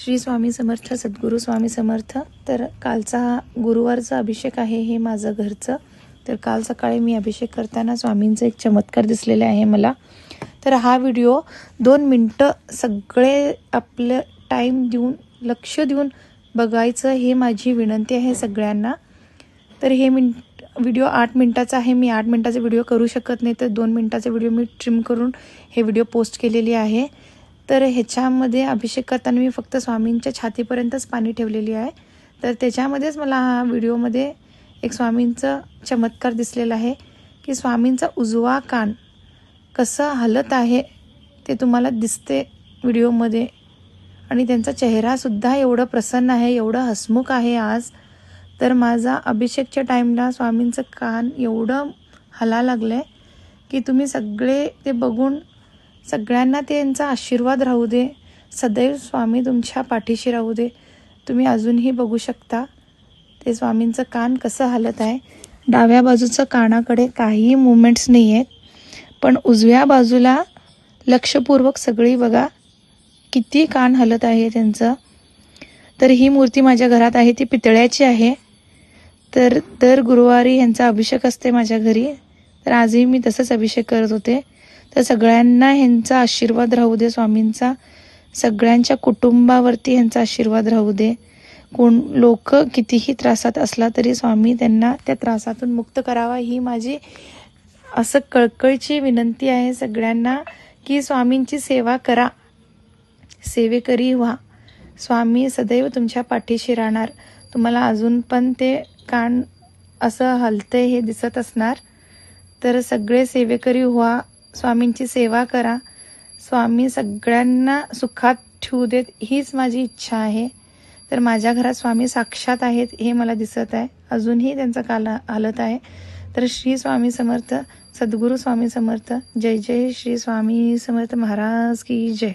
श्री स्वामी समर्थ, सद्गुरू स्वामी समर्थ। तर कालचा गुरुवारचा अभिषेक आहे हे माझं घरचं। तर काल सकाळी मी अभिषेक करताना स्वामींचा एक चमत्कार दिसलेला आहे मला। तर हा व्हिडिओ 2 मिनटं सगळे आपलं टाईम देऊन लक्ष देऊन बघायचं हे माझी विनंती आहे सगळ्यांना। तर हे व्हिडिओ 8 मिनटाचा आहे। मी 8 मिनटाचा व्हिडिओ करू शकत नाही, तर 2 मिनटाचा व्हिडिओ मी ट्रिम करून हे व्हिडिओ पोस्ट केलेली आहे। तर ह्याच्यामध्ये अभिषेक करताना मी फक्त स्वामींच्या छातीपर्यंतच पाणी ठेवलेली आहे। तर त्याच्यामध्येच मला हा व्हिडिओमध्ये एक स्वामींचं चमत्कार दिसलेला आहे की स्वामींचा उजवा कान कसं हलत आहे ते तुम्हाला दिसते व्हिडिओमध्ये। आणि त्यांचा चेहरासुद्धा एवढं प्रसन्न आहे, एवढं हसमुख आहे आज। तर माझा अभिषेकच्या टाईमला स्वामींचं कान एवढं हला लागलं आहे की तुम्ही सगळे ते बघून सगळ्यांना त्यांचा आशीर्वाद राहू दे, सदैव स्वामी तुमच्या पाठीशी राहू दे। तुम्ही अजूनही बघू शकता ते स्वामींचं कान कसं हलत आहे। डाव्या बाजूचं कानाकडे काही मुवमेंट्स नाही आहेत, पण उजव्या बाजूला लक्षपूर्वक सगळी बघा किती कान हलत आहे त्यांचं। तर ही मूर्ती माझ्या घरात आहे, ती पितळ्याची आहे। तर दर गुरुवारी यांचा अभिषेक असते माझ्या घरी। तर आजही मी तसंच अभिषेक करत होते। तर सगळ्यांना ह्यांचा आशीर्वाद राहू दे स्वामींचा, सगळ्यांच्या कुटुंबावरती ह्यांचा आशीर्वाद राहू दे। कोण लोक कितीही त्रासात असला तरी स्वामी त्यांना त्या त्रासातून मुक्त करावा ही माझी असं कळकळीची विनंती आहे सगळ्यांना की स्वामींची सेवा करा, सेवेकरी व्हा। स्वामी सदैव तुमच्या पाठीशी राहणार। तुम्हाला अजून पण ते कान असं हलते हे दिसत असणार। तर सगळे सेवेकरी व्हा, स्वामींची सेवा करा, स्वामी सगळ्यांना सुखात ठेवू देत हीच माझी इच्छा आहे। तर माझ्या घरात स्वामी साक्षात आहेत हे मला दिसत आहे, अजूनही त्यांचा कान हलत आहे। तर श्री स्वामी समर्थ, सद्गुरू स्वामी समर्थ। जय जय श्री स्वामी समर्थ महाराज की जय।